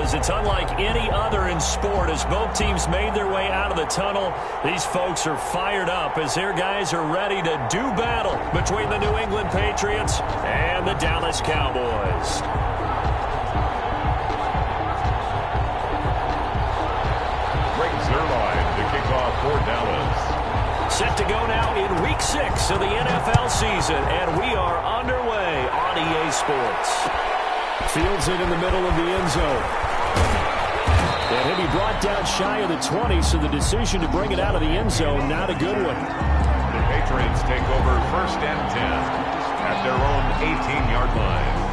because it's unlike any other in sport. As both teams made their way out of the tunnel, these folks are fired up as their guys are ready to do battle between the New England Patriots and the Dallas Cowboys. For Dallas. Set to go now in Week 6 of the NFL season, and we are underway on EA Sports. Fields it in the middle of the end zone. And he'll be brought down shy of the 20, so the decision to bring it out of the end zone, not a good one. The Patriots take over 1st and 10 at their own 18-yard line.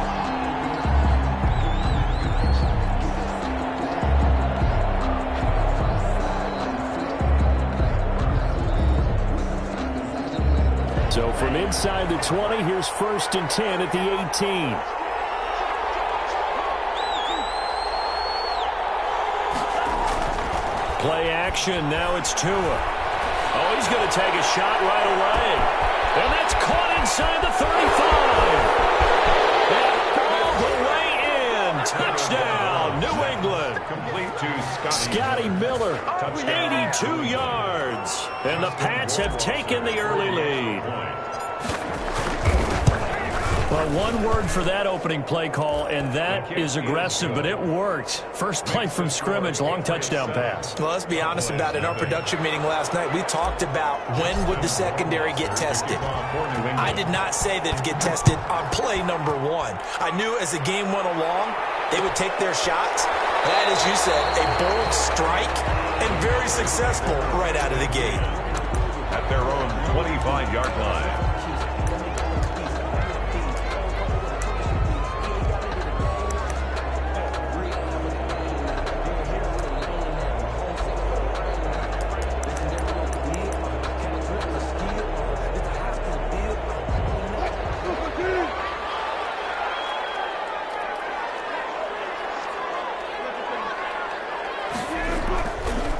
So from inside the 20, here's 1st and 10 at the 18. Play action. Now it's Tua. Oh, he's going to take a shot right away. And that's caught inside the 35. And all the way in. Touchdown, New England. Complete to Scotty Miller, 82 yards. And the Pats have taken the early lead. Well, one word for that opening play call, and that is aggressive, but it worked. First play from scrimmage, long touchdown pass. Well, let's be honest about it. In our production meeting last night, we talked about when would the secondary get tested. I did not say they'd get tested on play number 1. I knew as the game went along, they would take their shots. That, as you said, a bold strike and very successful right out of the gate. At their own 25-yard line.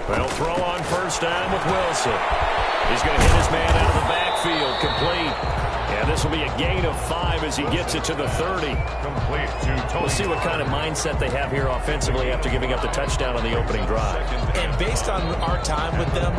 They'll throw on 1st down with Wilson. He's going to hit his man out of the backfield, complete. And this will be a gain of 5 as he gets it to the 30. Complete to Tony. We'll see what kind of mindset they have here offensively after giving up the touchdown on the opening drive. And based on our time with them,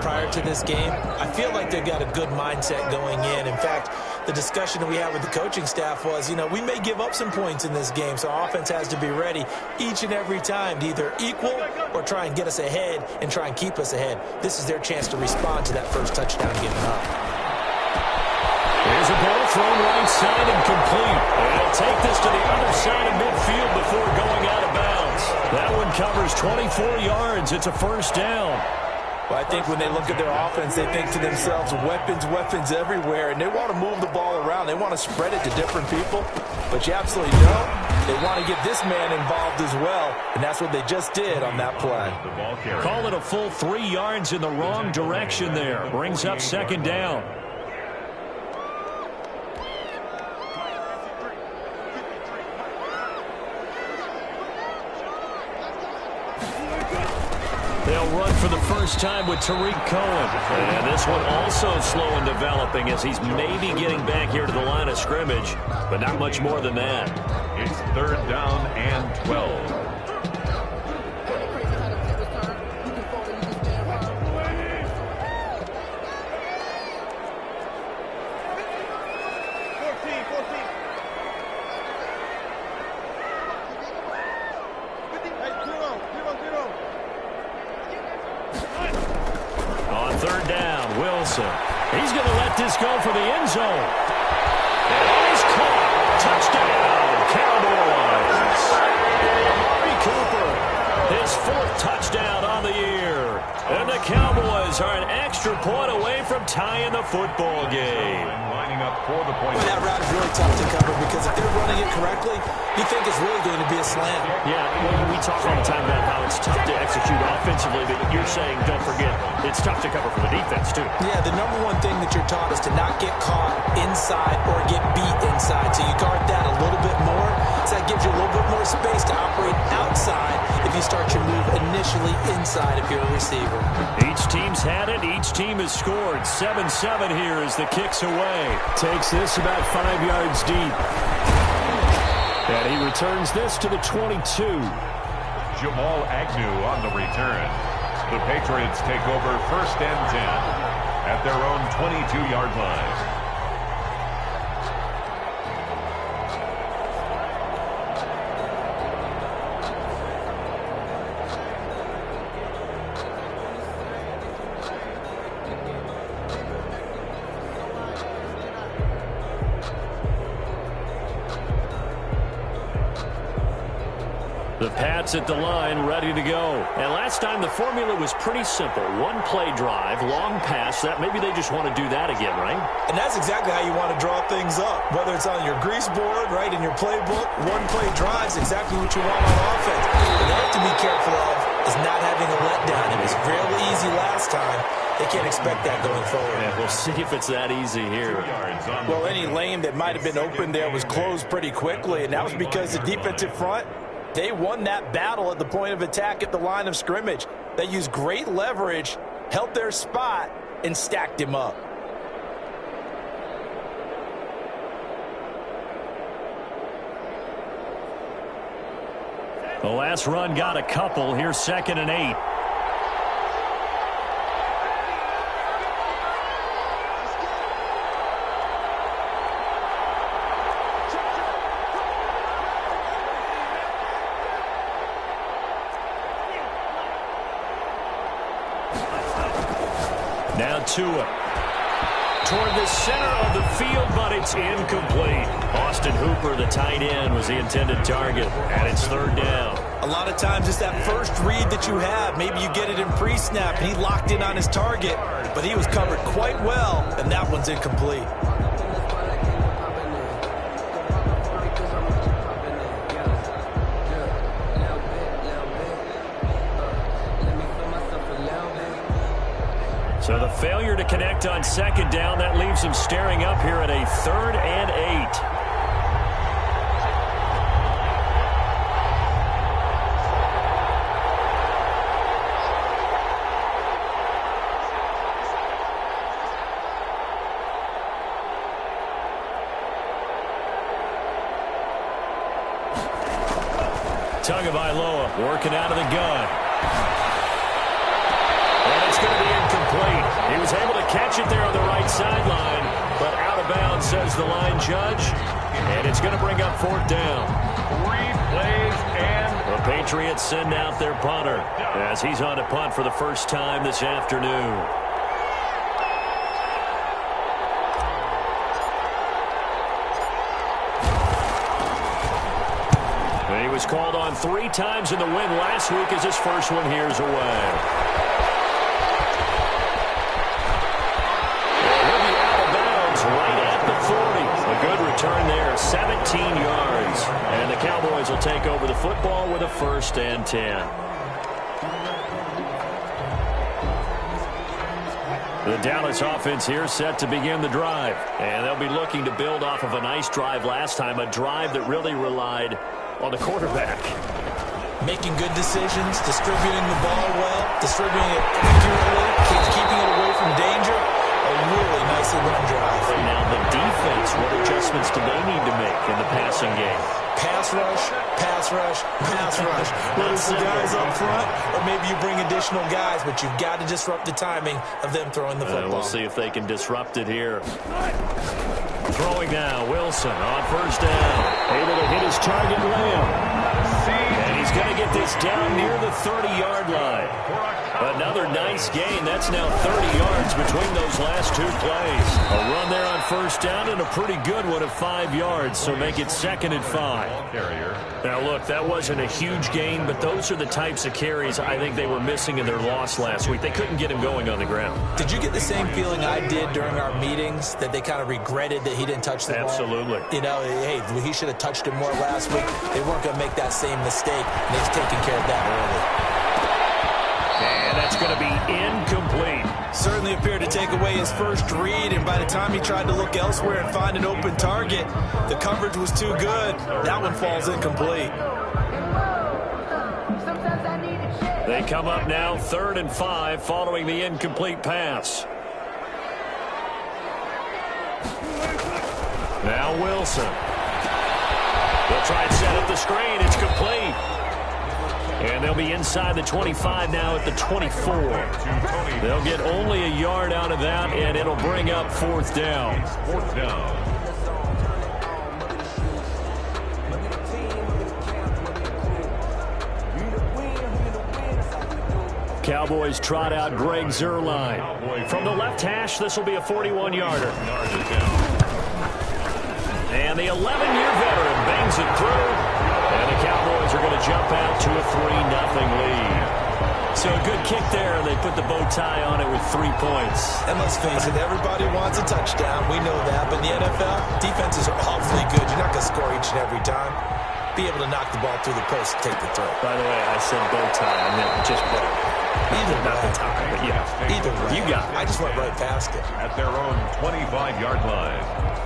prior to this game, I feel like they've got a good mindset going in. In fact, the discussion that we had with the coaching staff was, we may give up some points in this game, so our offense has to be ready each and every time to either equal or try and get us ahead and try and keep us ahead. This is their chance to respond to that first touchdown given up. Here's a ball thrown right side and complete. And he'll take this to the other side of midfield before going out of bounds. That one covers 24 yards. It's a 1st down. Well, I think when they look at their offense, they think to themselves, weapons everywhere, and they want to move the ball around. They want to spread it to different people, but you absolutely know they want to get this man involved as well, and that's what they just did on that play. Call it a full 3 yards in the wrong direction there. Brings up 2nd down. They'll run for the first time with Tariq Cohen. And this one also slow in developing as he's maybe getting back here to the line of scrimmage, but not much more than that. It's 3rd down and 12. He's going to let this go for the end zone. And he's caught. Touchdown, Cowboys. Amari Cooper, his 4th touchdown on the year. And the Cowboys are an extra point away from tying the football game. Lining up for the point. That route is really tough to cover because if they're running it correctly, you think it's really going to be a slam. Yeah, we talk all the time about how it's tough to execute offensively, but you're saying, don't forget, it's tough to cover for the defense, too. Yeah, the number one thing that you're taught is to not get caught inside or get beat inside. So you guard that a little bit more. So that gives you a little bit more space to operate outside if you start your move initially inside if you're a receiver. Each team's had it. Each team has scored. 7-7 here as the kick's away. Takes this about 5 yards deep. And he returns this to the 22. Jamal Agnew on the return. The Patriots take over 1st and 10 at their own 22-yard line. The Pats at the line, ready to go. And last time the formula was pretty simple. One play drive, long pass. That maybe they just want to do that again, right? And that's exactly how you want to draw things up. Whether it's on your grease board, right, in your playbook, one play drives exactly what you want on offense. What they have to be careful of is not having a letdown. It was real easy last time. They can't expect that going forward. Yeah, we'll see if it's that easy here. Well, any lane that might have been open there was closed pretty quickly, and that was because the defensive front, they won that battle at the point of attack at the line of scrimmage. They used great leverage, held their spot, and stacked him up. The last run got a couple. Here's 2nd and 8. Now Tua toward the center of the field, but it's incomplete. Austin Hooper, the tight end, was the intended target, and it's 3rd down. A lot of times it's that first read that you have. Maybe you get it in pre-snap, and he locked in on his target, but he was covered quite well, and that one's incomplete. So the failure to connect on 2nd down, that leaves him staring up here at a 3rd and 8. Tagovailoa working out of the gun. And it's going to be incomplete. He was able to catch it there on the right sideline, but out of bounds, says the line judge. And it's going to bring up 4th down. 3 plays and the Patriots send out their punter as he's on to punt for the first time this afternoon. He was called on 3 times in the win last week as his first one here's away. He'll be out of bounds right at the 40. A good return there, 17 yards. And the Cowboys will take over the football with a 1st and 10. The Dallas offense here set to begin the drive. And they'll be looking to build off of a nice drive last time, a drive that really relied on the quarterback. Making good decisions, distributing the ball well, distributing it accurately, keeping it away from danger. A really nicely run drive. Now the defense, what adjustments do they need to make in the passing game? Pass rush, pass rush, pass rush. Whether it's the guys up front or maybe you bring additional guys, but you've got to disrupt the timing of them throwing the football. We'll see if they can disrupt it here. Throwing now, Wilson on 1st down. Able to hit his target, Lamb. And he's going to get this down near the 30-yard line. Another nice gain. That's now 30 yards between those last 2 plays. A run there on 1st down and a pretty good one of 5 yards, so make it 2nd and 5. Now, look, that wasn't a huge gain, but those are the types of carries I think they were missing in their loss last week. They couldn't get him going on the ground. Did you get the same feeling I did during our meetings, that they kind of regretted that he didn't touch the ball? Absolutely. You know, hey, he should have touched it more last week. They weren't going to make that same mistake, and he's taking care of that early. And that's going to be incomplete. Certainly appeared to take away his first read, and by the time he tried to look elsewhere and find an open target, the coverage was too good. That one falls incomplete. They come up now 3rd and 5 following the incomplete pass. Now Wilson. They'll try and set up the screen. It's complete. And they'll be inside the 25 now at the 24. They'll get only a yard out of that, and it'll bring up 4th down. 4th down. Cowboys trot out Greg Zuerlein. From the left hash, this will be a 41-yarder. And the 11-year veteran bangs it through. And the Cowboys are going to jump out to a 3-0 lead. So a good kick there, and they put the bow tie on it with 3 points. And let's face it, everybody wants a touchdown. We know that. But in the NFL, defenses are awfully good. You're not going to score each and every time. Be able to knock the ball through the post and take the throw. By the way, I said bow tie. I meant just bow. Either not way. the tie, but yeah. Either way. You got it. I just went right past it. At their own 25-yard line.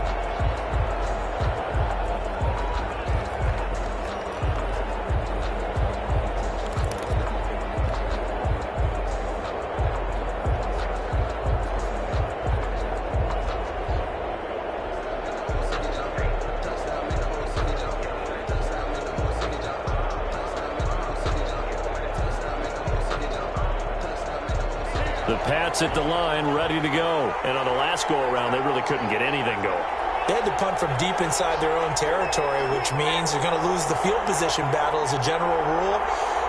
The Pats at the line, ready to go. And on the last go-around, they really couldn't get anything going. They had to punt from deep inside their own territory, which means they're going to lose the field position battle as a general rule.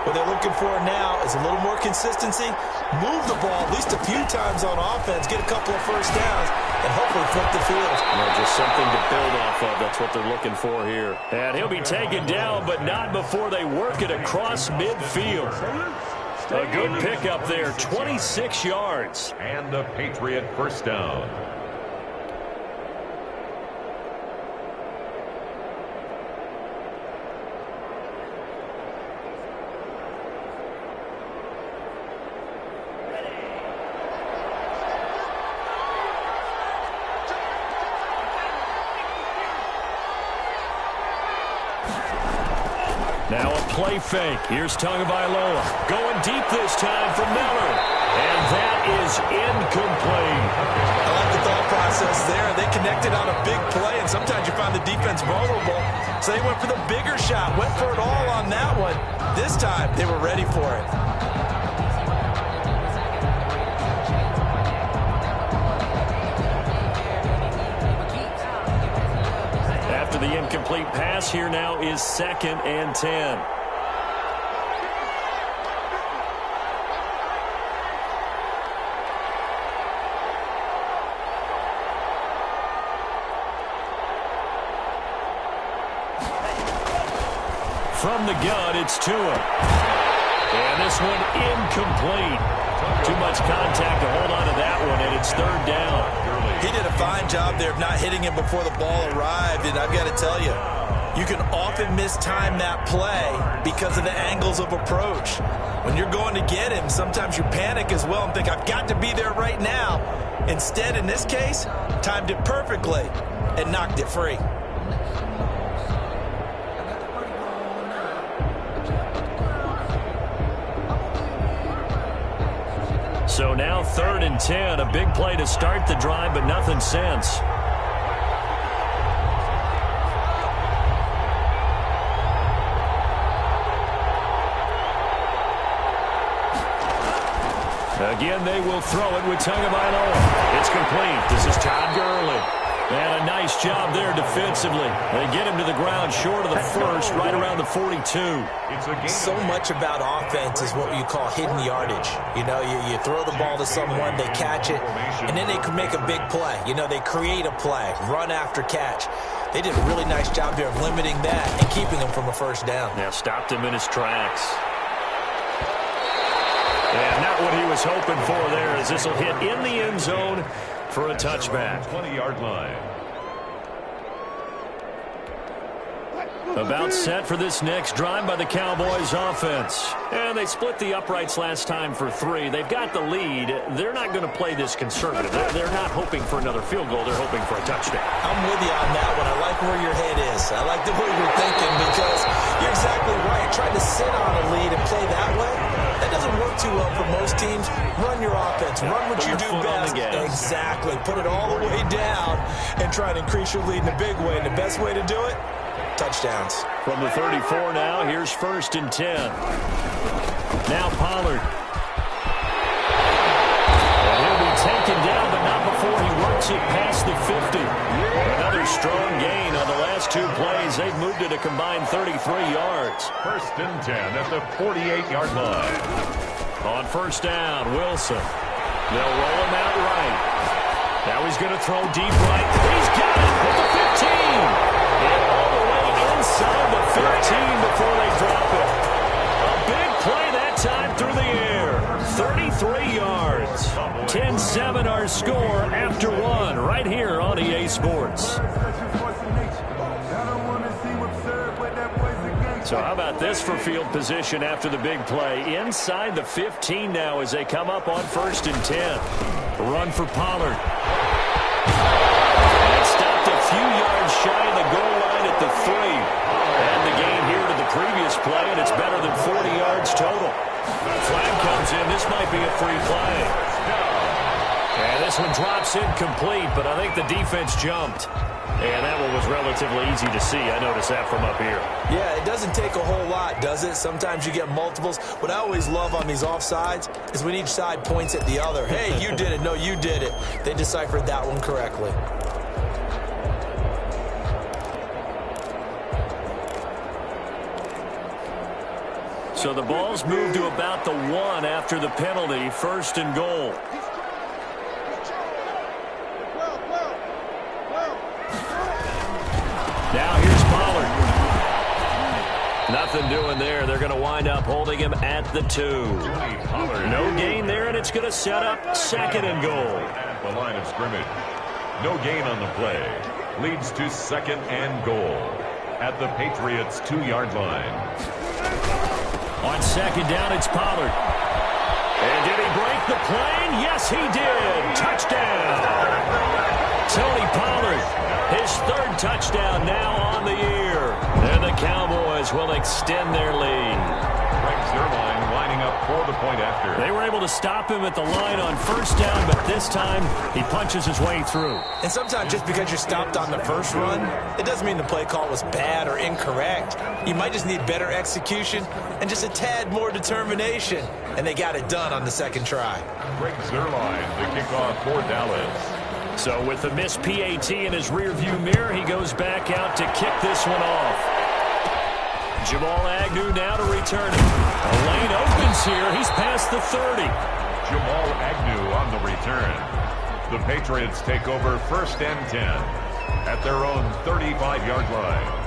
What they're looking for now is a little more consistency, move the ball at least a few times on offense, get a couple of first downs, and hopefully flip the field. Just something to build off of. That's what they're looking for here. And he'll be taken down, but not before they work it across midfield. A good pickup there, 26 yards. And a Patriot first down. Now a play fake. Here's Tagovailoa. Going deep this time for Miller. And that is incomplete. I like the thought process there. They connected on a big play, and sometimes you find the defense vulnerable. So they went for the bigger shot, went for it all on that one. This time, they were ready for it. After the incomplete pass, here now is 2nd and 10. From the gun, it's Tua. And this one incomplete. Too much contact to hold on to that one, and it's 3rd down. He did a fine job there of not hitting him before the ball arrived, and I've got to tell you, you can often mistime that play because of the angles of approach. When you're going to get him, sometimes you panic as well and think, I've got to be there right now. Instead, in this case, timed it perfectly and knocked it free. So now 3rd and 10, a big play to start the drive, but nothing since. Again, they will throw it with Tagovailoa. It's complete. This is Todd Gurley. And a nice job there defensively. They get him to the ground short of the first, right around the 42. So much about offense is what you call hidden yardage. You know, you throw the ball to someone, they catch it, and then they can make a big play. You know, they create a play, run after catch. They did a really nice job there of limiting that and keeping him from a first down. Yeah, stopped him in his tracks. And not what he was hoping for there, as this will hit in the end zone for a touchback. 20-yard line. About set for this next drive by the Cowboys offense. And they split the uprights last time for 3. They've got the lead. They're not going to play this conservative. They're not hoping for another field goal. They're hoping for a touchdown. I'm with you on that one. I like where your head is. I like the way you're thinking because you're exactly right. Trying to sit on a lead and play that way, that doesn't work too well for most teams. Run your offense. Run what you do best. Exactly. Put it all the way down and try to increase your lead in a big way. And the best way to do it, touchdowns. From the 34 now, here's 1st and 10. Now Pollard. And he'll be taken down, but not before he works it past the 50. Another strong gain on the last 2 plays. They've moved it a combined 33 yards. 1st and 10 at the 48-yard line. On 1st down, Wilson. They'll roll him out right. Now he's going to throw deep right. He's got it at the 15. And all the way inside the 15 before they drop it. A big play that time through the air. 33 yards. 10-7 our score after 1 right here on EA Sports. So how about this for field position after the big play? Inside the 15 now as they come up on 1st and 10. Run for Pollard. And stopped a few yards shy of the goal line at the 3. And the gain here to the previous play, and it's better than 40 yards total. Flag comes in. This might be a free play. And this one drops incomplete, but I think the defense jumped. And that one was relatively easy to see. I noticed that from up here. Yeah, it doesn't take a whole lot, does it? Sometimes you get multiples. What I always love on these offsides is when each side points at the other. Hey, you did it. No, you did it. They deciphered that one correctly. So the ball's moved to about the 1 after the penalty. 1st and goal. Now here's Pollard. Nothing doing there. They're going to wind up holding him at the 2. No gain there, and it's going to set up 2nd and goal. The line of scrimmage. No gain on the play. Leads to 2nd and goal at the Patriots' 2-yard line. On 2nd down, it's Pollard. And did he break the plane? Yes, he did. Touchdown. Tony Pollard, his 3rd touchdown now on the year. And the Cowboys will extend their lead. Greg Zuerlein lining up for the point after. They were able to stop him at the line on 1st down, but this time he punches his way through. And sometimes just because you're stopped on the first run, it doesn't mean the play call was bad or incorrect. You might just need better execution and just a tad more determination. And they got it done on the 2nd try. Greg Zuerlein, the kickoff for Dallas. So with the missed PAT in his rearview mirror, he goes back out to kick this one off. Jamal Agnew now to return it. A lane opens here. He's past the 30. Jamal Agnew on the return. The Patriots take over 1st and 10 at their own 35-yard line.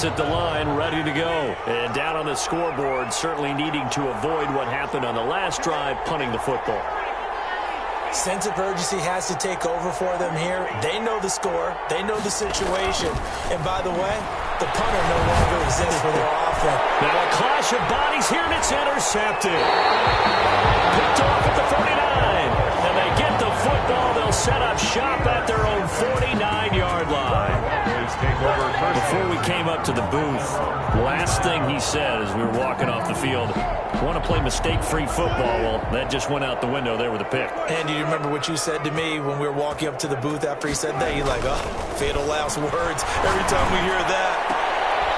At the line, ready to go. And down on the scoreboard, certainly needing to avoid what happened on the last drive, punting the football. Sense of urgency has to take over for them here. They know the score. They know the situation. And by the way, the punter no longer exists for their offense. Now a clash of bodies here, and it's intercepted. Picked off at the 49. And they get the football. They'll set up shop at their own 49-yard line. Before we came up to the booth, last thing he said as we were walking off the field, want to play mistake-free football. Well, that just went out the window there with a pick. And do you remember what you said to me when we were walking up to the booth after he said that? You're like, oh, fatal last words. Every time we hear that,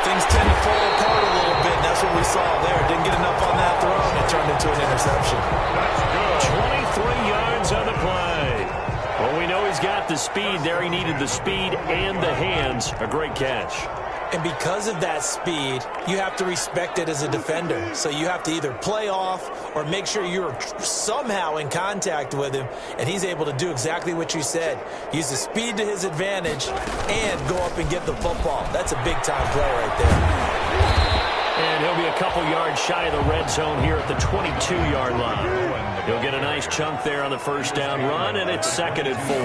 things tend to fall apart a little bit. And that's what we saw there. Didn't get enough on that throw, and it turned into an interception. That's good. 23 yards on the play. Well, we know he's got the speed there. He needed the speed and the hands. A great catch. And because of that speed, you have to respect it as a defender. So you have to either play off or make sure you're somehow in contact with him, and he's able to do exactly what you said. Use the speed to his advantage and go up and get the football. That's a big-time play right there. And he'll be a couple yards shy of the red zone here at the 22-yard line. He'll get a nice chunk there on the 1st down run, and it's 2nd and 4.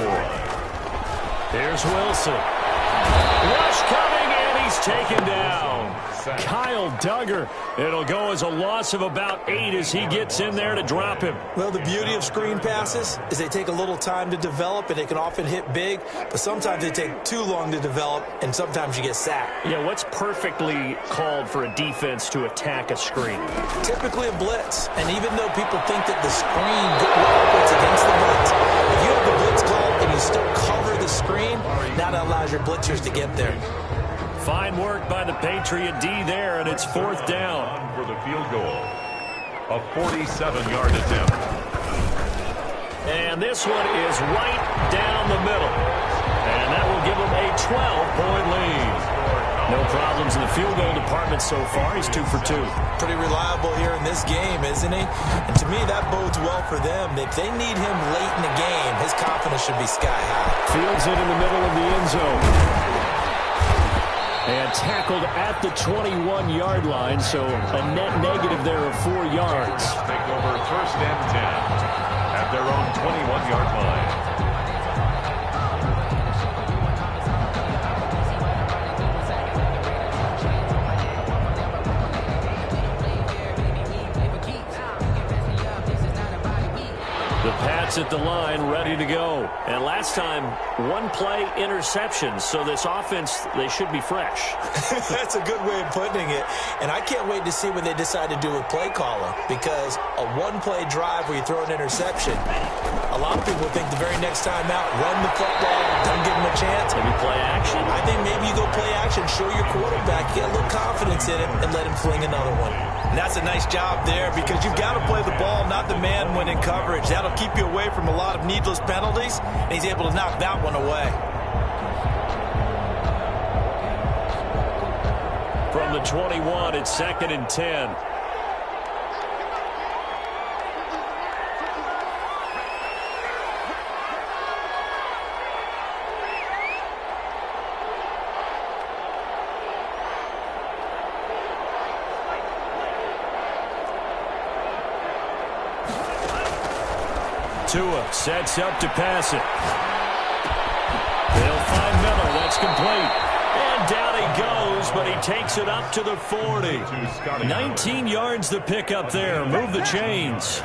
Here's Wilson. Rush coming, and he he's taken down. Kyle Duggar. It'll go as a loss of about 8 as he gets in there to drop him. Well, the beauty of screen passes is they take a little time to develop, and they can often hit big, but sometimes they take too long to develop, and sometimes you get sacked. Yeah, what's perfectly called for a defense to attack a screen? Typically a blitz, and even though people think that the screen operates against the blitz, if you have the blitz called and you still cover the screen, that allows your blitzers to get there. Fine work by the Patriot D there, and it's 4th down. For the field goal. A 47-yard attempt. And this one is right down the middle. And that will give him a 12-point lead. No problems in the field goal department so far. He's 2 for 2. Pretty reliable here in this game, isn't he? And to me, that bodes well for them. If they need him late in the game, his confidence should be sky high. Fields it in the middle of the end zone. And tackled at the 21-yard line, so a net negative there of 4 yards. Take over 1st and 10 at their own 21-yard line. The Pats at the line, ready to go. And last time, 1-play interception. So this offense, they should be fresh. That's a good way of putting it. And I can't wait to see what they decide to do with play calling, because a 1-play drive where you throw an interception, a lot of people think the very next time out, run the football, don't give them a chance. Maybe play action? I think maybe you go play action, show your quarterback, get a little confidence in it, and let him fling another one. And that's a nice job there, because you've got to play the ball, not the man when in coverage. That'll keep you away from a lot of needless penalties, and he's able to knock that one away. From the 21, it's 2nd and 10. Tua sets up to pass it. They'll find Miller. That's complete. And down he goes, but he takes it up to the 40. 19 yards to pick up there. Move the chains.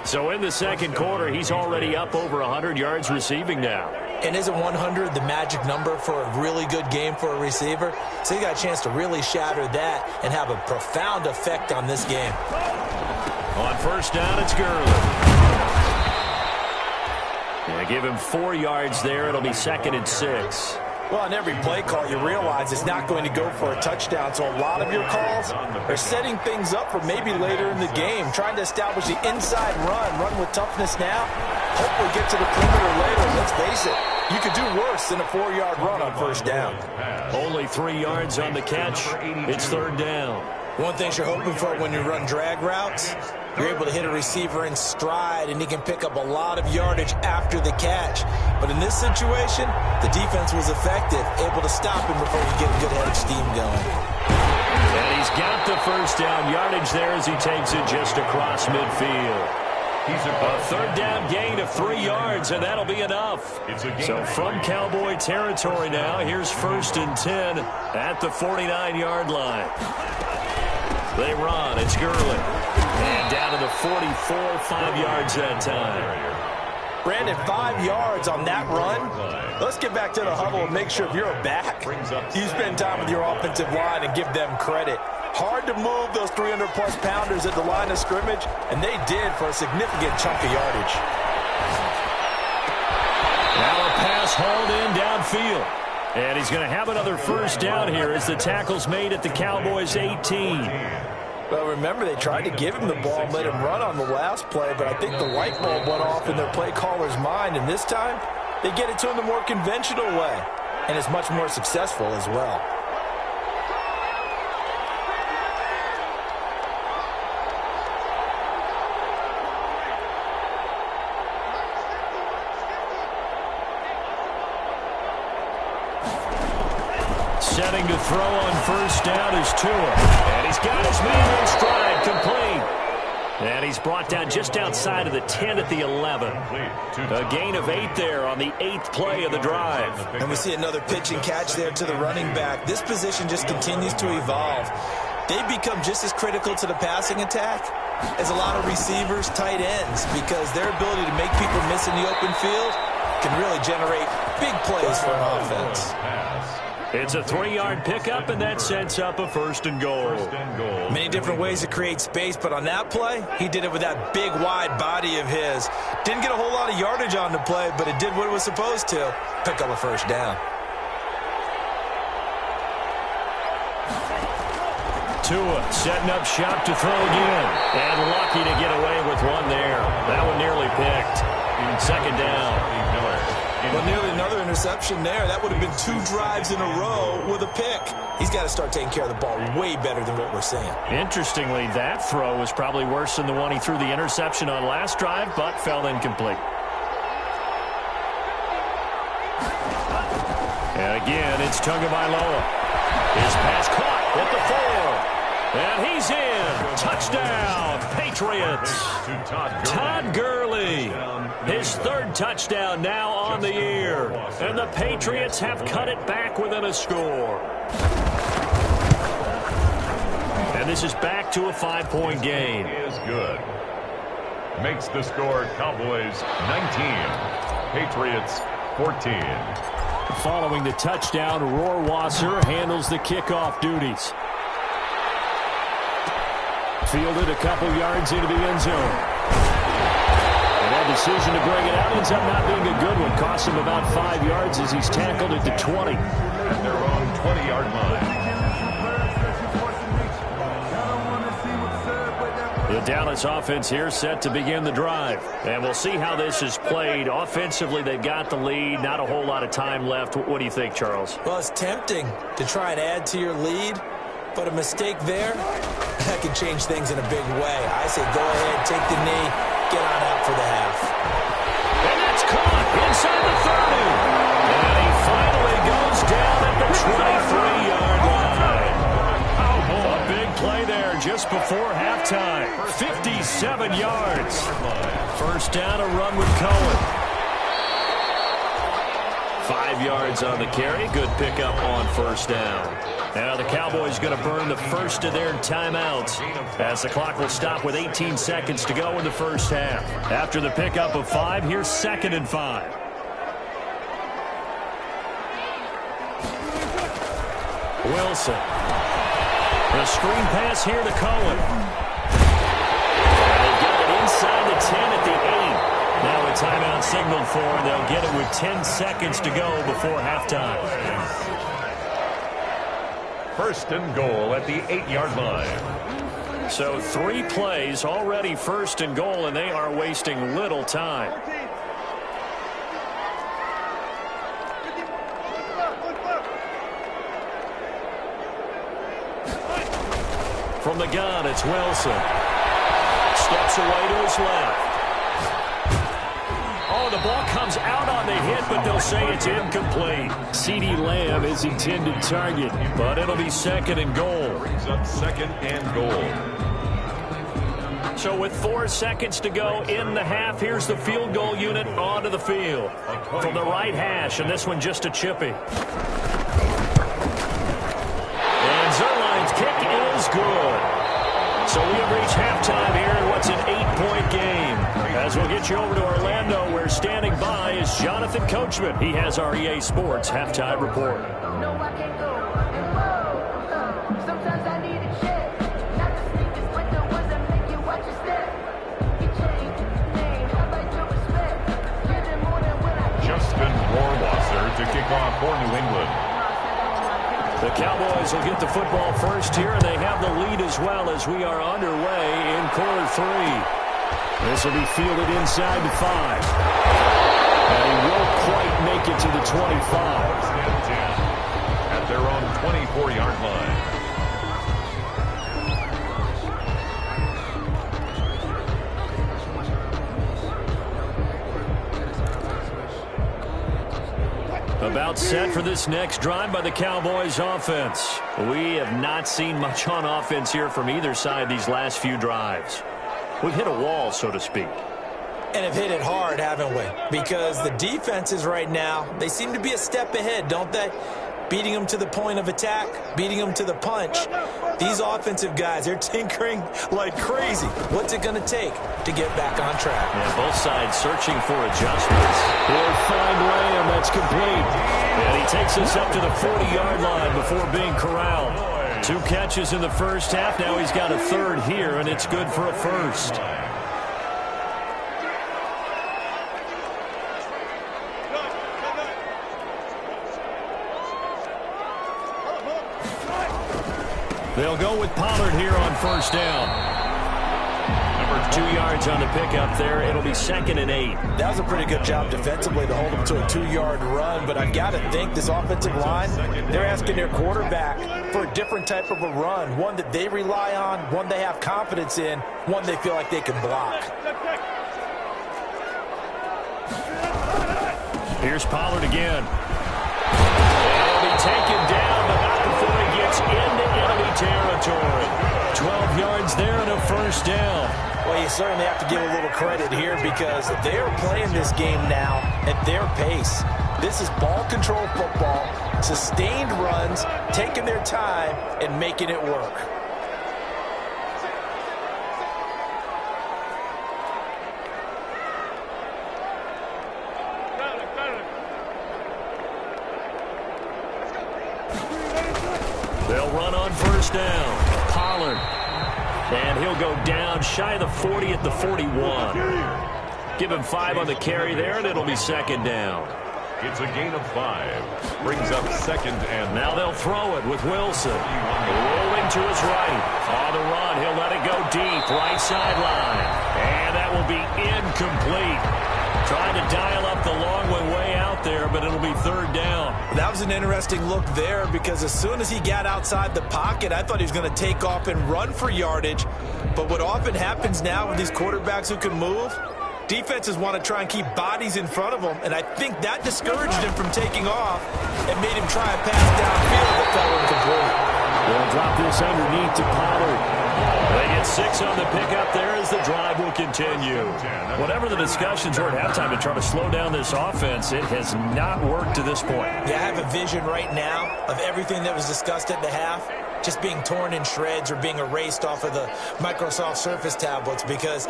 So in the second quarter, he's already up over 100 yards receiving now. And isn't 100 the magic number for a really good game for a receiver? So he got a chance to really shatter that and have a profound effect on this game. On 1st down, it's Gurley. Yeah, give him 4 yards there. It'll be 2nd and 6. Well, on every play call, you realize it's not going to go for a touchdown. So a lot of your calls are setting things up for maybe later in the game, trying to establish the inside run with toughness now. Hopefully get to the perimeter later. Let's face it, you could do worse than a 4-yard run on 1st down. Only 3 yards on the catch. It's 3rd down. One thing you're hoping for when you run drag routes, you're able to hit a receiver in stride, and he can pick up a lot of yardage after the catch. But in this situation, the defense was effective, able to stop him before he get a good head of steam going. And he's got the 1st down yardage there as he takes it just across midfield. He's a 3rd down gain of 3 yards, and that'll be enough. So from Cowboy territory now, here's 1st and 10 at the 49-yard line. They run. It's Gurley. And down to the 44, 5 yards that time. Brandon, 5 yards on that run. Let's get back to the huddle and make sure if you're a back, you spend time with your offensive line and give them credit. Hard to move those 300-plus pounders at the line of scrimmage, and they did for a significant chunk of yardage. Now a pass hauled in downfield. And he's going to have another 1st down here as the tackle's made at the Cowboys' 18. Well, remember, they tried to give him the ball and let him run on the last play, but I think the light bulb went off in their play caller's mind, and this time they get it to him the more conventional way, and it's much more successful as well. Setting to throw on 1st down is Tua. And he's got his man in stride, complete. And he's brought down just outside of the 10 at the 11. A gain of 8 there on the 8th play of the drive. And we see another pitch and catch there to the running back. This position just continues to evolve. They've become just as critical to the passing attack as a lot of receivers, tight ends, because their ability to make people miss in the open field can really generate big plays for an offense. It's a 3-yard pickup, and that sets up a 1st and goal. Many different ways to create space, but on that play, he did it with that big, wide body of his. Didn't get a whole lot of yardage on the play, but it did what it was supposed to. Pick up a 1st down. Tua setting up shop to throw again. And lucky to get away with one there. That one nearly picked. 2nd down. Well, nearly another interception there. That would have been 2 drives in a row with a pick. He's got to start taking care of the ball way better than what we're seeing. Interestingly, that throw was probably worse than the one he threw the interception on last drive, but fell incomplete. And again, it's Tagovailoa. His pass caught at the 4. And he's in. Touchdown, Patriots. Todd Gurley. His 3rd touchdown now on the year. And the Patriots have cut it back within a score. And this is back to a 5-point game. Is good. Makes the score Cowboys 19. Patriots 14. Following the touchdown, Rohrwasser handles the kickoff duties. Fielded a couple yards into the end zone. And that decision to bring it out ends up not being a good one. Costs him about 5 yards as he's tackled at the 20. At their own 20-yard line. The Dallas offense here set to begin the drive. And we'll see how this is played. Offensively, they've got the lead. Not a whole lot of time left. What do you think, Charles? Well, it's tempting to try and add to your lead, but a mistake there, that could change things in a big way. I say go ahead, take the knee, get on out for the half. And that's caught inside the 30. And he finally goes down at the 23-yard line. A big play there just before halftime. 57 yards. 1st down, a run with Cohen. 5 yards on the carry. Good pickup on 1st down. Now the Cowboys going to burn the first of their timeouts as the clock will stop with 18 seconds to go in the 1st half. After the pickup of 5, here's 2nd and 5. Wilson. The screen pass here to Cohen. And they got it inside the 10 at the 8. Now a timeout signaled for, and they'll get it with 10 seconds to go before halftime. 1st and goal at the 8-yard line. So 3 plays already 1st and goal, and they are wasting little time. From the gun, it's Wilson. Steps away to his left. Oh, the ball comes out on the hit, but they'll say it's incomplete. CeeDee Lamb is intended target, but it'll be 2nd and goal. Brings up 2nd and goal. So with 4 seconds to go in the half, here's the field goal unit onto the field. From the right hash, and this one just a chippy. And Zerline's kick is good. So we have reached halftime here in what's an 8-point game. As we'll get you over to Orlando, where standing by is Jonathan Coachman. He has our EA Sports halftime report. Justin Rohrwasser to kick off for New England. The Cowboys will get the football first here, and they have the lead as well as we are underway in quarter 3. This will be fielded inside the 5. And he won't quite make it to the 25. At their own 24-yard line. About set for this next drive by the Cowboys offense. We have not seen much on offense here from either side these last few drives. we've hit a wall, so to speak. And have hit it hard, haven't we? Because the defenses right now, they seem to be a step ahead, don't they? Beating them to the point of attack, beating them to the punch. These offensive guys, they're tinkering like crazy. What's it going to take to get back on track? Yeah, both sides searching for adjustments. He'll find Lamb. That's complete. And he takes us up to the 40-yard line before being corralled. 2 catches in the first half. Now he's got a third here, and it's good for a first. They'll go with Pollard here on first down. Number 2 yards on the pickup there. It'll be 2nd and 8. That was a pretty good job defensively to hold them to a 2-yard run, but I've got to think this offensive line, they're asking their quarterback for a different type of a run, one that they rely on, one they have confidence in, one they feel like they can block. Here's Pollard again. He'll be taken down, but not before he gets into enemy territory. 12 yards there and a first down. Well, you certainly have to give a little credit here because they are playing this game now at their pace. This is ball control football, sustained runs, taking their time and making it work. They'll run on first down. Pollard. And he'll go down shy of the 40 at the 41. Give him 5 on the carry there, and it'll be 2nd down. It's a gain of 5. Brings up 2nd and... Now they'll throw it with Wilson. Rolling to his right. On the run, he'll let it go deep. Right sideline. And that will be incomplete. Trying to dial up the long way out there, but it'll be 3rd down. That was an interesting look there because as soon as he got outside the pocket, I thought he was going to take off and run for yardage. But what often happens now with these quarterbacks who can move, defenses want to try and keep bodies in front of them, and I think that discouraged him from taking off and made him try a pass downfield that fell incomplete. They'll drop this underneath to Pollard. They get 6 on the pickup there as the drive will continue. Whatever the discussions were at halftime to try to slow down this offense, it has not worked to this point. Yeah, I have a vision right now of everything that was discussed at the half just being torn in shreds or being erased off of the Microsoft Surface tablets because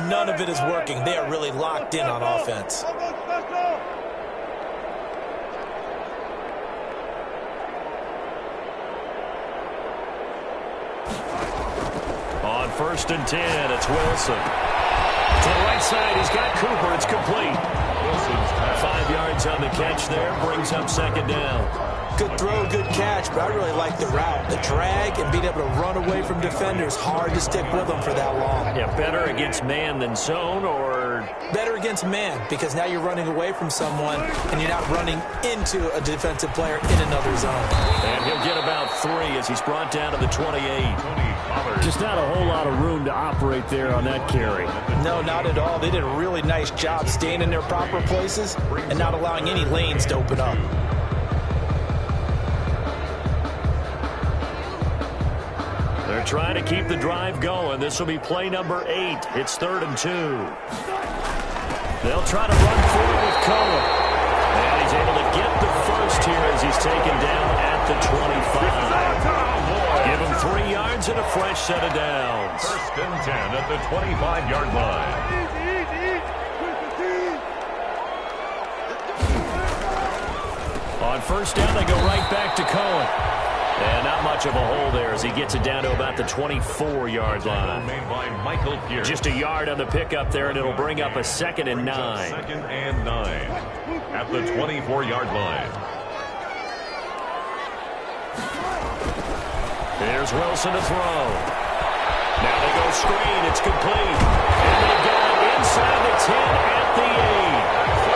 none of it is working. They are really locked in on offense. On 1st and 10, it's Wilson. To the right side, he's got Cooper. It's complete. 5 yards on the catch there, brings up 2nd down. Good throw, good catch, but I really like the route. The drag and being able to run away from defenders, hard to stick with them for that long. Yeah, better against man than zone, or... Better against man, because now you're running away from someone, and you're not running into a defensive player in another zone. And he'll get about 3 as he's brought down to the 28. Just not a whole lot of room to operate there on that carry. No, not at all. They did a really nice job staying in their proper places and not allowing any lanes to open up. They're trying to keep the drive going. This will be play number 8. It's 3rd and 2. They'll try to run forward with Cohen. And he's able to get the first here as he's taken down at the 25. Give him 3 yards and a fresh set of downs. 1st and 10 at the 25-yard line. On 1st down, they go right back to Cohen. And not much of a hole there as he gets it down to about the 24-yard line. Made by Michael Pierce. Just a yard on the pickup there, and it'll bring up a 2nd and 9. 2nd and 9 at the 24-yard line. Here's Wilson to throw. Now they go screen. It's complete. And they got it inside the 10 at the 8.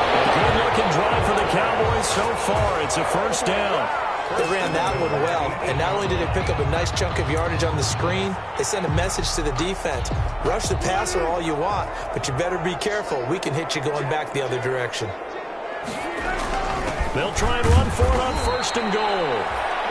A good-looking drive for the Cowboys so far. It's a 1st down. They ran that one well, and not only did they pick up a nice chunk of yardage on the screen, they sent a message to the defense. Rush the passer all you want, but you better be careful. We can hit you going back the other direction. They'll try and run for it on 1st and goal.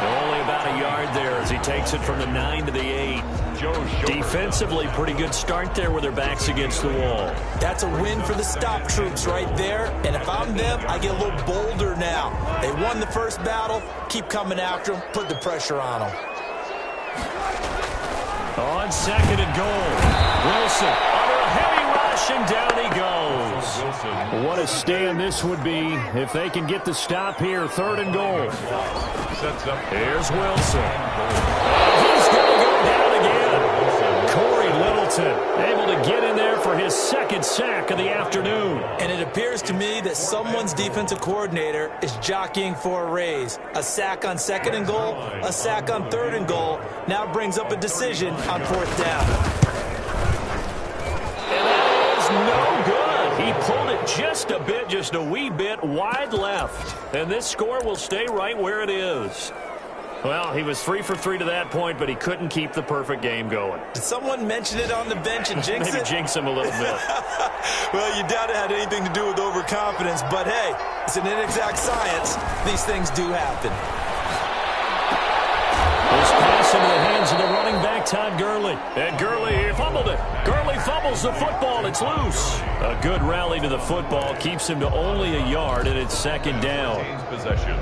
And only about a yard there as he takes it from the 9 to the 8. Defensively, pretty good start there with their backs against the wall. That's a win for the stop troops right there. And if I'm them, I get a little bolder now. They won the first battle. Keep coming after them. Put the pressure on them. On second and goal, Wilson under a heavy rush, and down he goes. What a stand this would be if they can get the stop here. Third and goal. Here's Wilson. He's going to go down again. Corey Littleton able to get in there for his second sack of the afternoon. And it appears to me that someone's defensive coordinator is jockeying for a raise. A sack on second and goal, a sack on third and goal. Now brings up a decision on fourth down. And that is no good. He pulled it just a bit, just a wee bit wide left. And this score will stay right where it is. Well, he was 3 for 3 to that point, but he couldn't keep the perfect game going. Did someone mention it on the bench and jinx it? Maybe jinx him a little bit. Well, you doubt it had anything to do with overconfidence, but hey, it's an inexact science. These things do happen. This pass into the hands of the running back, Todd Gurley. And Gurley fumbled it. Gurley fumbles the football. It's loose. A good rally to the football keeps him to only a yard, and it's second down. Possession.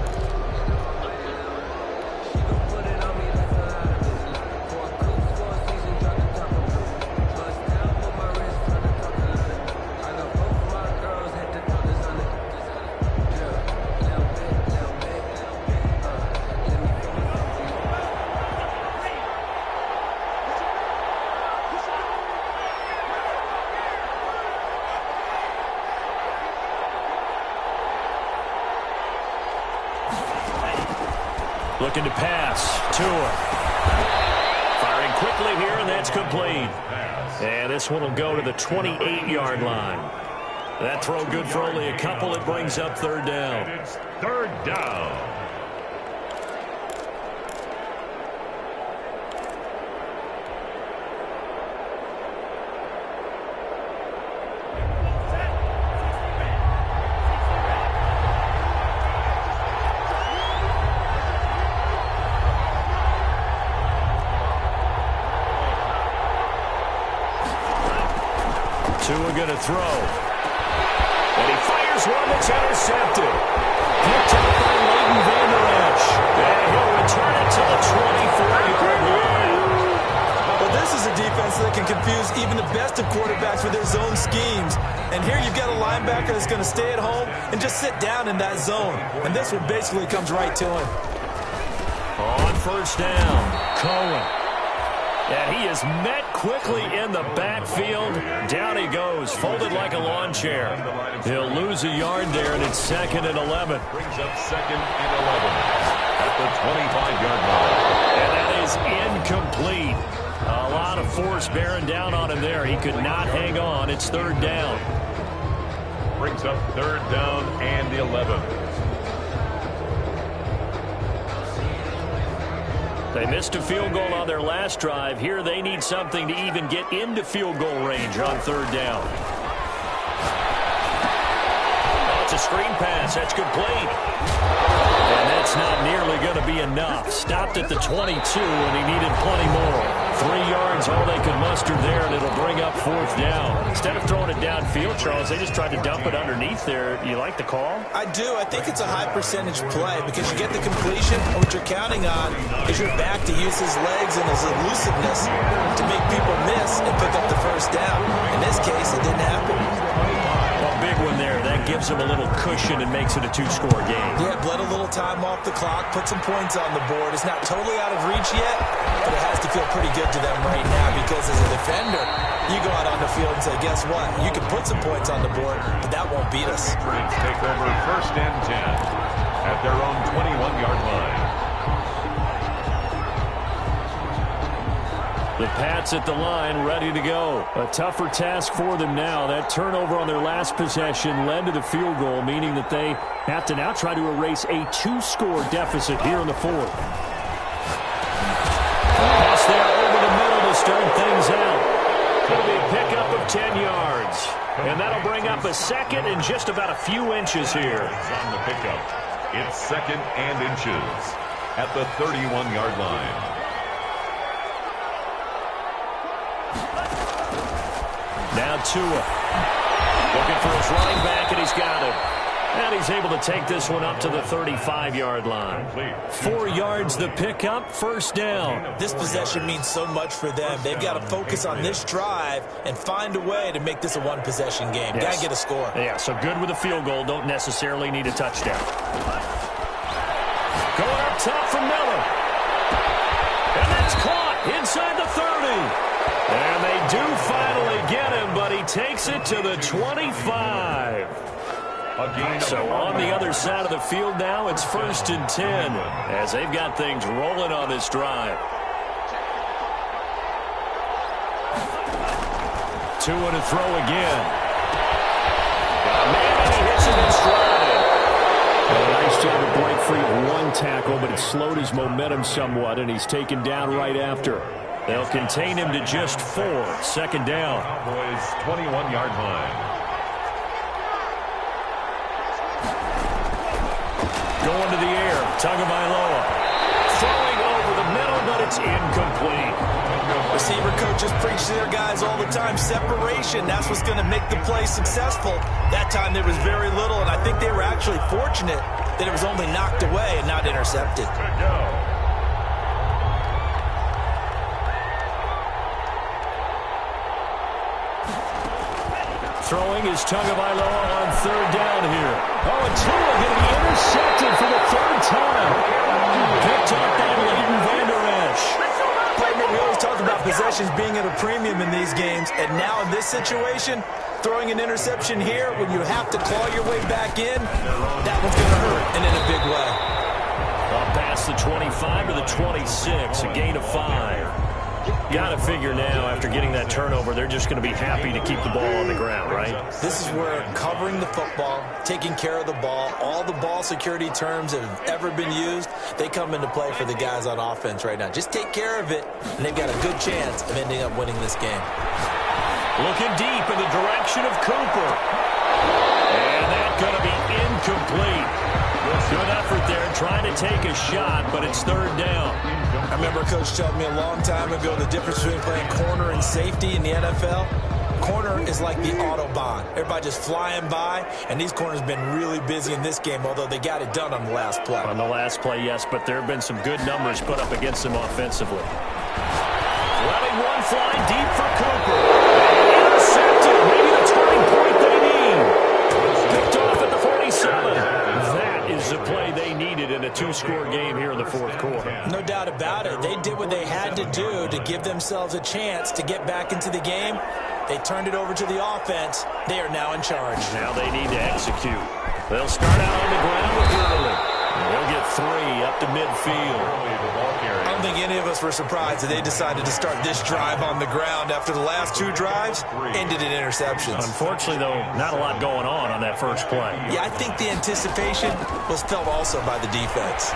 Looking to pass. Tua. Firing quickly here, and that's complete. And this one will go to the 28-yard line. That throw good for only a couple. It brings up third down. It's third down. Tua going to throw. And he fires one that's intercepted. Picked up by Leighton Vander Esch. And he'll return it to the 24-yard line. Well, this is a defense that can confuse even the best of quarterbacks with their zone schemes. And here you've got a linebacker that's going to stay at home and just sit down in that zone. And this one basically comes right to him. On first down, Cohen. And he is met quickly in the backfield. Down he goes, folded like a lawn chair. He'll lose a yard there, and it's second and 11. Brings up second and 11 at the 25-yard line. And that is incomplete. A lot of force bearing down on him there. He could not hang on. It's third down. Brings up third down and 11. They missed a field goal on their last drive. Here they need something to even get into field goal range on third down. Oh, it's a screen pass. That's complete. And that's not nearly going to be enough. Stopped at the 22, and he needed plenty more. 3 yards, all they could muster there, and it'll bring up fourth down. Instead of throwing it downfield, Charles, they just tried to dump it underneath there. You like the call? I do. I think it's a high percentage play because you get the completion, and what you're counting on is your back to use his legs and his elusiveness to make people miss and pick up the first down. In this case, it didn't happen. Well, big one there. That gives them a little cushion and makes it a 2-score game. Yeah, bled a little time off the clock, put some points on the board. It's not totally out of reach yet, but it has to feel pretty good to them right now because as a defender, you go out on the field and say, guess what? You can put some points on the board, but that won't beat us. Patriots take over first and 10 at their own 21-yard line. The Pats at the line, ready to go. A tougher task for them now. That turnover on their last possession led to the field goal, meaning that they have to now try to erase a 2-score deficit here in the fourth. Pass there over the middle to start things out. It'll be a pickup of 10 yards. And that'll bring up a second and just about a few inches here. It's on the pickup. It's second and inches at the 31-yard line. Now Tua. Looking for his running back, and he's got him. And he's able to take this one up to the 35-yard line. 4 yards the pickup, first down. This possession means so much for them. They've got to focus on this drive and find a way to make this a one-possession game. Yes. Got to get a score. Yeah, so good with a field goal. Don't necessarily need a touchdown. Going up top for Miller. And that's caught inside the 30. And they do finally get him, but he takes it to the 25. So on the other side of the field now, it's 1st and 10 as they've got things rolling on this drive. Tua to throw again. Man, he hits it in stride. A nice job to break free of one tackle, but it slowed his momentum somewhat, and he's taken down right after. They'll contain him to just 4. 2nd down. Cowboys 21-yard line. Going to the air, Tagovailoa. Throwing over the middle, but it's incomplete. Receiver coaches preach to their guys all the time. Separation, that's what's going to make the play successful. That time there was very little, and I think they were actually fortunate that it was only knocked away and not intercepted. Good go. Throwing is Tagovailoa on 3rd down here. Oh, and Tua going to be intercepted for the 3rd time. Picked up by Leighton Vander Esch. Partner, we always talk about possessions being at a premium in these games, and now in this situation, throwing an interception here when you have to claw your way back in, that one's going to hurt, and in a big way. Up past the 25 to the 26, a gain of 5. Got to figure now, after getting that turnover, they're just going to be happy to keep the ball on the ground, right? This is where covering the football, taking care of the ball, all the ball security terms that have ever been used, they come into play for the guys on offense right now. Just take care of it, and they've got a good chance of ending up winning this game. Looking deep in the direction of Cooper. And that's going to be incomplete. Good effort there, trying to take a shot, but it's 3rd down. I remember a coach told me a long time ago the difference between playing corner and safety in the NFL. Corner is like the Autobahn. Everybody just flying by, and these corners have been really busy in this game, although they got it done on the last play. On the last play, yes, but there have been some good numbers put up against them offensively. Letting one fly deep for Cooper. Intercepted, maybe the turning point they need. Picked off at the 47. That is the play they needed in a 2-score game here in the 4th quarter. No doubt about it. They did what they had to do to give themselves a chance to get back into the game. They turned it over to the offense. They are now in charge. Now they need to execute. They'll start out on the ground with Gurley. They'll get 3 up to midfield. I don't think any of us were surprised that they decided to start this drive on the ground after the last 2 drives ended in interceptions. Unfortunately, though, not a lot going on that first play. Yeah, I think the anticipation was felt also by the defense.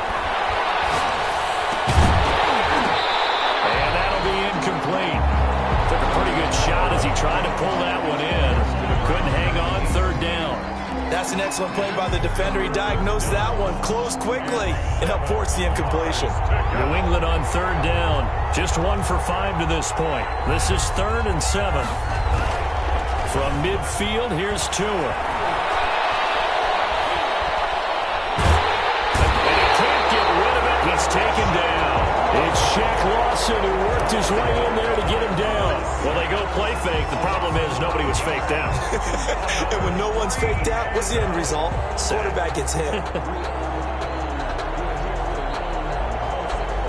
And that'll be incomplete. Took a pretty good shot as he tried to pull that one in. Couldn't hang on, 3rd down. That's an excellent play by the defender. He diagnosed that one, closed quickly, and helped force the incompletion. New England on 3rd down. Just 1 for 5 to this point. This is 3rd and 7. From midfield, here's Tua. And he can't get rid of it. He's taken down. It's Shaq Lawson who worked his way in there to get him down. Well, they go play fake. The problem is nobody was faked out. And when no one's faked out, what's the end result? Quarterback gets hit.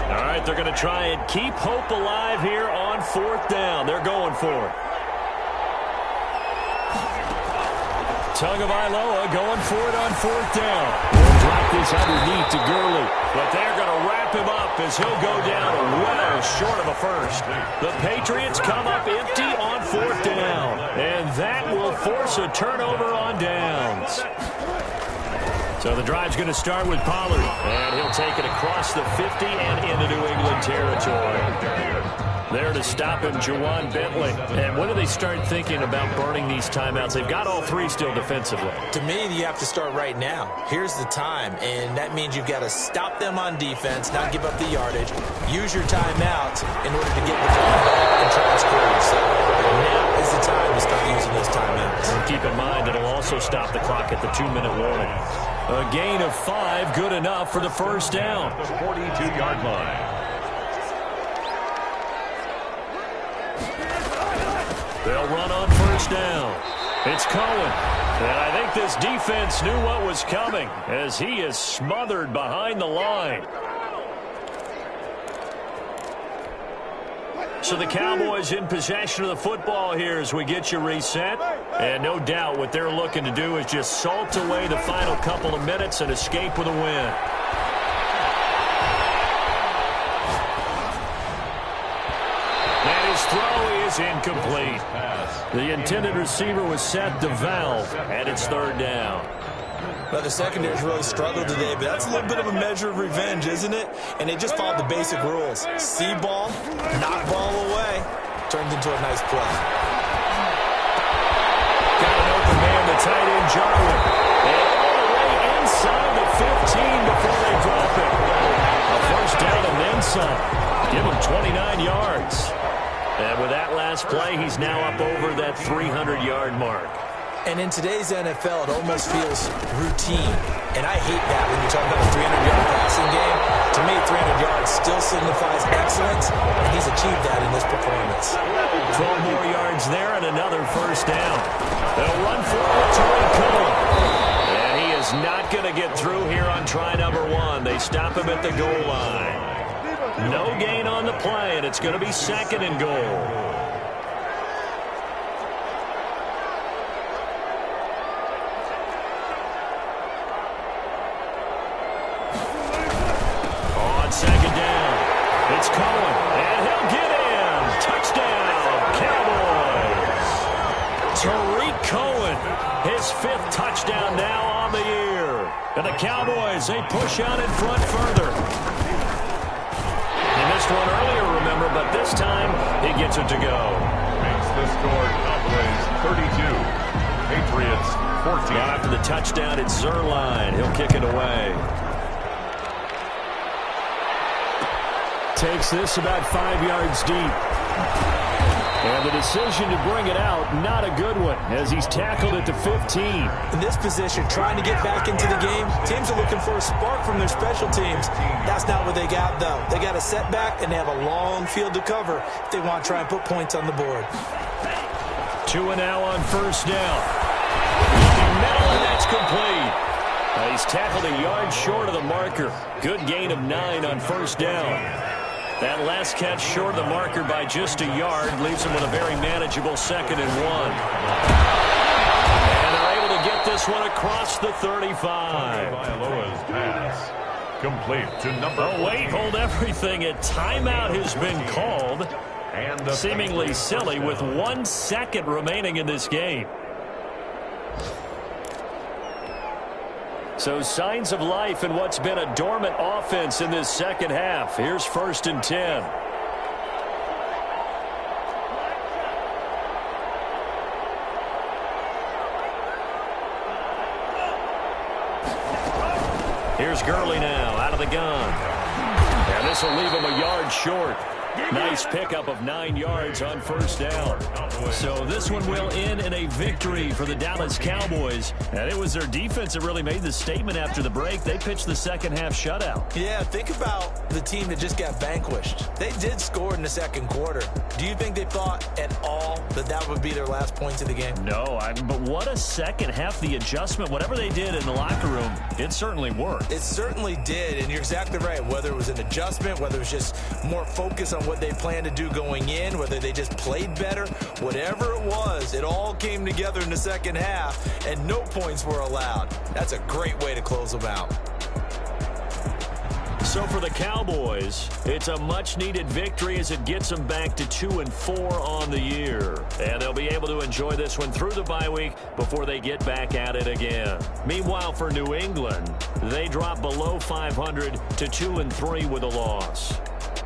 All right, they're going to try and keep hope alive here on 4th down. They're going for it. Tagovailoa going for it on 4th down. They'll drop this underneath to Gurley. But they're going to wrap him up as he'll go down well short of a first. The Patriots come up empty on 4th down. And that will force a turnover on downs. So the drive's going to start with Pollard. And he'll take it across the 50 and into New England territory. There to stop him, Juwan Bentley. And when do they start thinking about burning these timeouts? They've got all 3 still defensively. To me, you have to start right now. Here's the time, and that means you've got to stop them on defense, not give up the yardage, use your timeouts in order to get the ball back and try and score yourself. Now is the time to start using those timeouts. And keep in mind it'll also stop the clock at the 2-minute warning. A gain of 5, good enough for the first down. The 42-yard line. They'll run on first down. It's Cohen. And I think this defense knew what was coming as he is smothered behind the line. So the Cowboys in possession of the football here as we get you reset. And no doubt what they're looking to do is just salt away the final couple of minutes and escape with a win. And his throw is incomplete. The intended receiver was set to Valve, and it's third down. Well, the secondary's really struggled today, but that's a little bit of a measure of revenge, isn't it? And they just followed the basic rules. See ball, knock ball away. Turned into a nice play. Got an open man, the tight end, Jarwin. And all the way inside the 15 before they drop it. A first down and then some. Give him 29 yards. And with that last play, he's now up over that 300-yard mark. And in today's NFL, it almost feels routine. And I hate that when you're talking about a 300-yard passing game. To me, 300 yards still signifies excellence, and he's achieved that in this performance. 12 more yards there and another first down. They'll run forward to Cohen. And he is not going to get through here on try number 1. They stop him at the goal line. No gain on the play, and it's going to be second and goal. Second down. It's Cohen, and he'll get in. Touchdown, Cowboys. Tariq Cohen, his 5th touchdown now on the year. And the Cowboys, they push out in front further. He missed one earlier, remember, but this time he gets it to go. Makes the score Cowboys 32. Patriots 14. Now after the touchdown, it's Zerline. He'll kick it away. Takes this about 5 yards deep. And the decision to bring it out, not a good one, as he's tackled at the 15. In this position, trying to get back into the game, teams are looking for a spark from their special teams. That's not what they got, though. They got a setback, and they have a long field to cover if they want to try and put points on the board. 2 and now on first down. Looking middle, and that's complete. He's tackled a yard short of the marker. Good gain of 9 on first down. That last catch short of the marker by just a yard leaves him with a very manageable 2nd and 1. And they're able to get this one across the 35. Vailoa's pass complete to number. Oh, wait, hold everything. A timeout has been called. And seemingly silly with 1 second remaining in this game. So signs of life in what's been a dormant offense in this second half. Here's 1st and 10. Here's Gurley now out of the gun. And this will leave him a yard short. Nice pickup of 9 yards on first down. So this one will end in a victory for the Dallas Cowboys. And it was their defense that really made the statement after the break. They pitched the second half shutout. Yeah, think about the team that just got vanquished. They did score in the second quarter. Do you think they thought at all that that would be their last points of the game? No, but what a second half. The adjustment, whatever they did in the locker room, it certainly worked. It certainly did, and you're exactly right. Whether it was an adjustment, whether it was just more focus on what they planned to do going in, whether they just played better, whatever it was, it all came together in the second half, and no points were allowed. That's a great way to close them out. So for the Cowboys, it's a much-needed victory as it gets them back to 2-4 on the year. And they'll be able to enjoy this one through the bye week before they get back at it again. Meanwhile, for New England, they drop below 500 to 2-3 with a loss.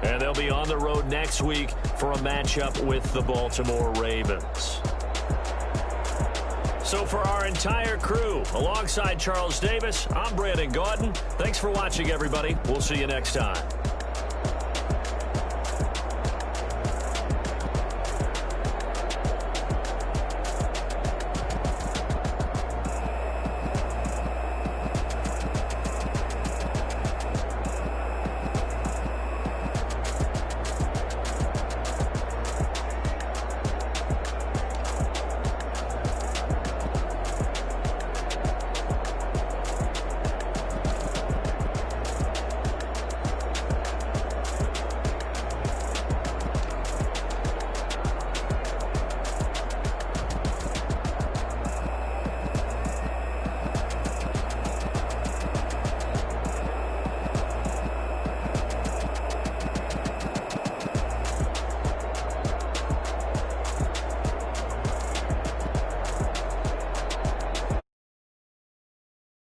And they'll be on the road next week for a matchup with the Baltimore Ravens. So for our entire crew, alongside Charles Davis, I'm Brandon Gaudin. Thanks for watching, everybody. We'll see you next time.